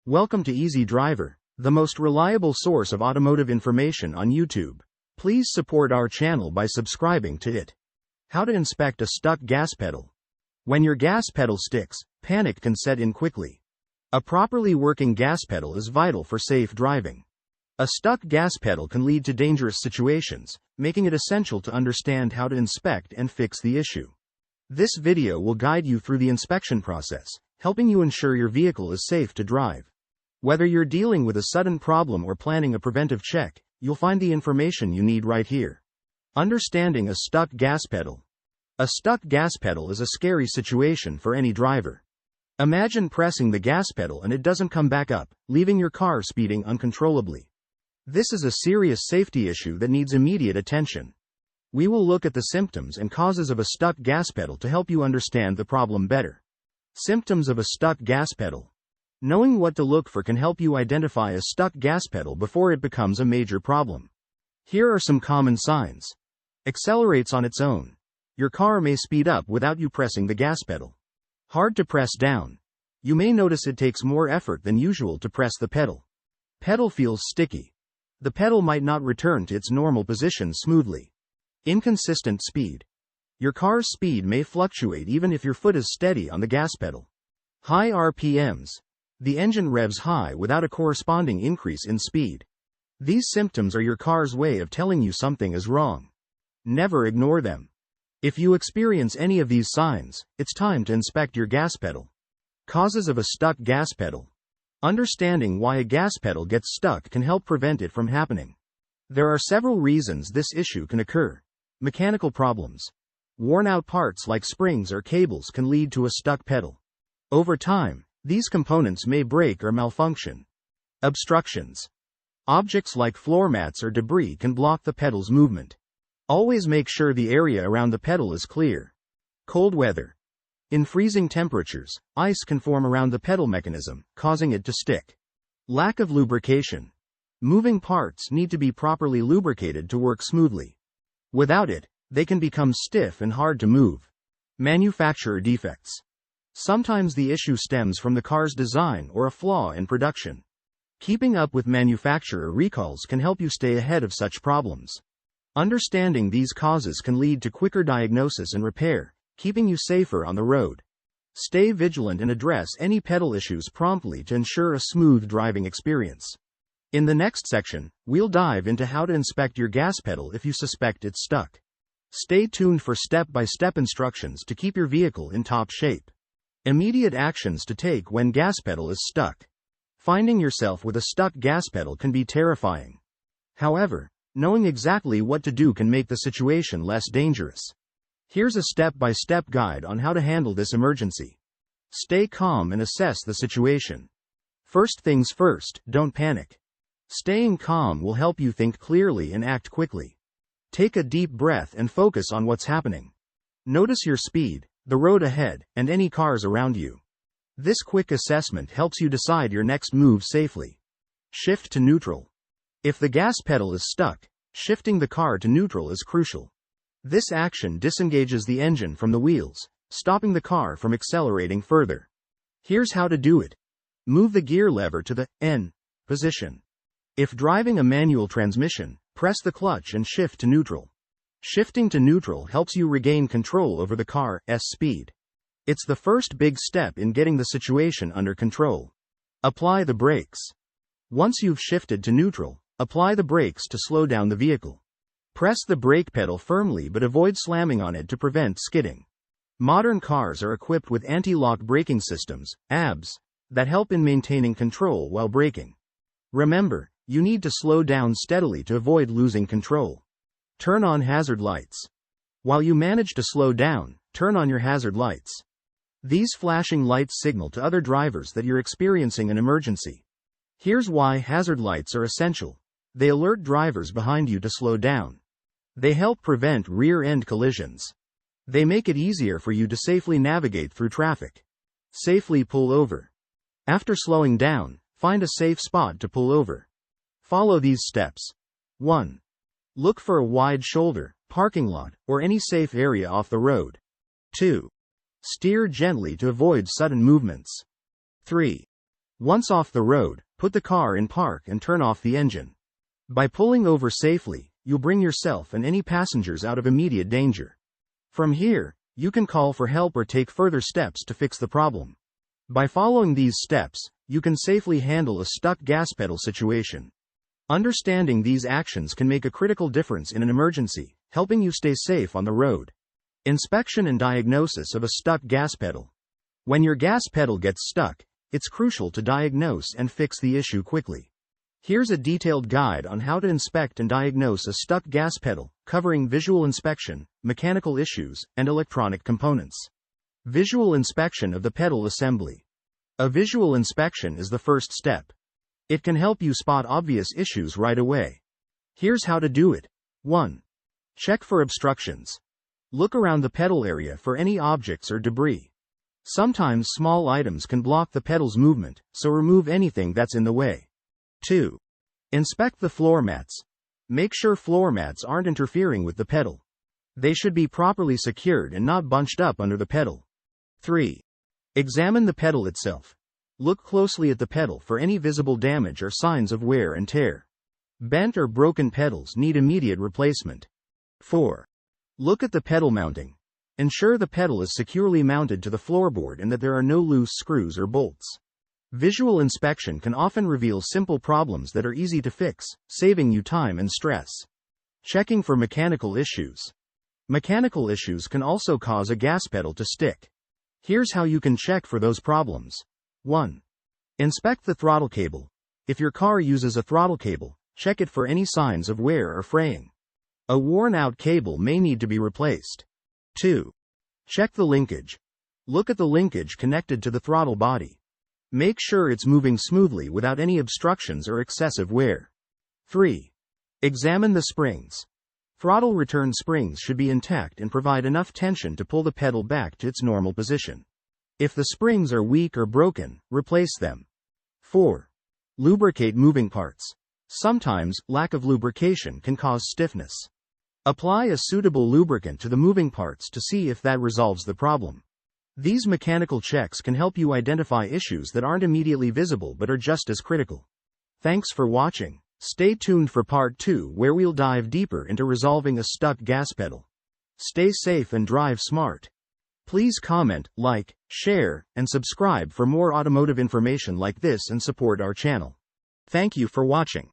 Welcome to Easy Driver, the most reliable source of automotive information on YouTube. Please support our channel by subscribing to it. How to inspect a stuck gas pedal. When your gas pedal sticks, panic can set in quickly. A properly working gas pedal is vital for safe driving. A stuck gas pedal can lead to dangerous situations, making it essential to understand how to inspect and fix the issue. This video will guide you through the inspection process, helping you ensure your vehicle is safe to drive. Whether you're dealing with a sudden problem or planning a preventive check, you'll find the information you need right here. Understanding a stuck gas pedal. A stuck gas pedal is a scary situation for any driver. Imagine pressing the gas pedal and it doesn't come back up, leaving your car speeding uncontrollably. This is a serious safety issue that needs immediate attention. We will look at the symptoms and causes of a stuck gas pedal to help you understand the problem better. Symptoms of a stuck gas pedal. Knowing what to look for can help you identify a stuck gas pedal before it becomes a major problem. Here are some common signs. Accelerates on its own. Your car may speed up without you pressing the gas pedal. Hard to press down. You may notice it takes more effort than usual to press the pedal. Pedal feels sticky. The pedal might not return to its normal position smoothly. Inconsistent speed. Your car's speed may fluctuate even if your foot is steady on the gas pedal. High RPMs. The engine revs high without a corresponding increase in speed. These symptoms are your car's way of telling you something is wrong. Never ignore them. If you experience any of these signs, it's time to inspect your gas pedal. Causes of a stuck gas pedal. Understanding why a gas pedal gets stuck can help prevent it from happening. There are several reasons this issue can occur. Mechanical problems. Worn-out parts like springs or cables can lead to a stuck pedal. Over time, these components may break or malfunction. Obstructions. Objects like floor mats or debris can block the pedal's movement. Always make sure the area around the pedal is clear. Cold weather. In freezing temperatures, ice can form around the pedal mechanism, causing it to stick. Lack of lubrication. Moving parts need to be properly lubricated to work smoothly. Without it, they can become stiff and hard to move. Manufacturer defects. Sometimes the issue stems from the car's design or a flaw in production. Keeping up with manufacturer recalls can help you stay ahead of such problems. Understanding these causes can lead to quicker diagnosis and repair, keeping you safer on the road. Stay vigilant and address any pedal issues promptly to ensure a smooth driving experience. In the next section, we'll dive into how to inspect your gas pedal if you suspect it's stuck. Stay tuned for step-by-step instructions to keep your vehicle in top shape. Immediate actions to take when gas pedal is stuck. Finding yourself with a stuck gas pedal can be terrifying. However, knowing exactly what to do can make the situation less dangerous. Here's a step-by-step guide on how to handle this emergency. Stay calm and assess the situation. First things first, don't panic. Staying calm will help you think clearly and act quickly. Take a deep breath and focus on what's happening. Notice your speed, the road ahead, and any cars around you. This quick assessment helps you decide your next move safely. Shift to neutral. If the gas pedal is stuck, shifting the car to neutral is crucial. This action disengages the engine from the wheels, stopping the car from accelerating further. Here's how to do it. Move the gear lever to the N position. If driving a manual transmission, press the clutch and shift to neutral. Shifting to neutral helps you regain control over the car's speed. It's the first big step in getting the situation under control. Apply the brakes. Once you've shifted to neutral, apply the brakes to slow down the vehicle. Press the brake pedal firmly but avoid slamming on it to prevent skidding. Modern cars are equipped with anti-lock braking systems, ABS, that help in maintaining control while braking. Remember, you need to slow down steadily to avoid losing control. Turn on hazard lights. While you manage to slow down, turn on your hazard lights. These flashing lights signal to other drivers that you're experiencing an emergency. Here's why hazard lights are essential. They alert drivers behind you to slow down. They help prevent rear-end collisions. They make it easier for you to safely navigate through traffic. Safely pull over. After slowing down, find a safe spot to pull over. Follow these steps. 1. Look for a wide shoulder, parking lot, or any safe area off the road. 2. Steer gently to avoid sudden movements. 3. Once off the road, put the car in park and turn off the engine. By pulling over safely, you'll bring yourself and any passengers out of immediate danger. From here, you can call for help or take further steps to fix the problem. By following these steps, you can safely handle a stuck gas pedal situation. Understanding these actions can make a critical difference in an emergency, helping you stay safe on the road. Inspection and diagnosis of a stuck gas pedal. When your gas pedal gets stuck, it's crucial to diagnose and fix the issue quickly. Here's a detailed guide on how to inspect and diagnose a stuck gas pedal, covering visual inspection, mechanical issues, and electronic components. Visual inspection of the pedal assembly. A visual inspection is the first step. It can help you spot obvious issues right away. Here's how to do it. 1. Check for obstructions. Look around the pedal area for any objects or debris. Sometimes small items can block the pedal's movement, so remove anything that's in the way. 2. Inspect the floor mats. Make sure floor mats aren't interfering with the pedal. They should be properly secured and not bunched up under the pedal. 3. Examine the pedal itself. Look closely at the pedal for any visible damage or signs of wear and tear. Bent or broken pedals need immediate replacement. 4. Look at the pedal mounting. Ensure the pedal is securely mounted to the floorboard and that there are no loose screws or bolts. Visual inspection can often reveal simple problems that are easy to fix, saving you time and stress. Checking for mechanical issues. Mechanical issues can also cause a gas pedal to stick. Here's how you can check for those problems. 1. Inspect the throttle cable. If your car uses a throttle cable, check it for any signs of wear or fraying. A worn-out cable may need to be replaced. 2. Check the linkage. Look at the linkage connected to the throttle body. Make sure it's moving smoothly without any obstructions or excessive wear. 3. Examine the springs. Throttle return springs should be intact and provide enough tension to pull the pedal back to its normal position. If the springs are weak or broken, replace them. 4. Lubricate moving parts. Sometimes, lack of lubrication can cause stiffness. Apply a suitable lubricant to the moving parts to see if that resolves the problem. These mechanical checks can help you identify issues that aren't immediately visible but are just as critical. Thanks for watching. Stay tuned for part 2 where we'll dive deeper into resolving a stuck gas pedal. Stay safe and drive smart. Please comment, like, share, and subscribe for more automotive information like this and support our channel. Thank you for watching.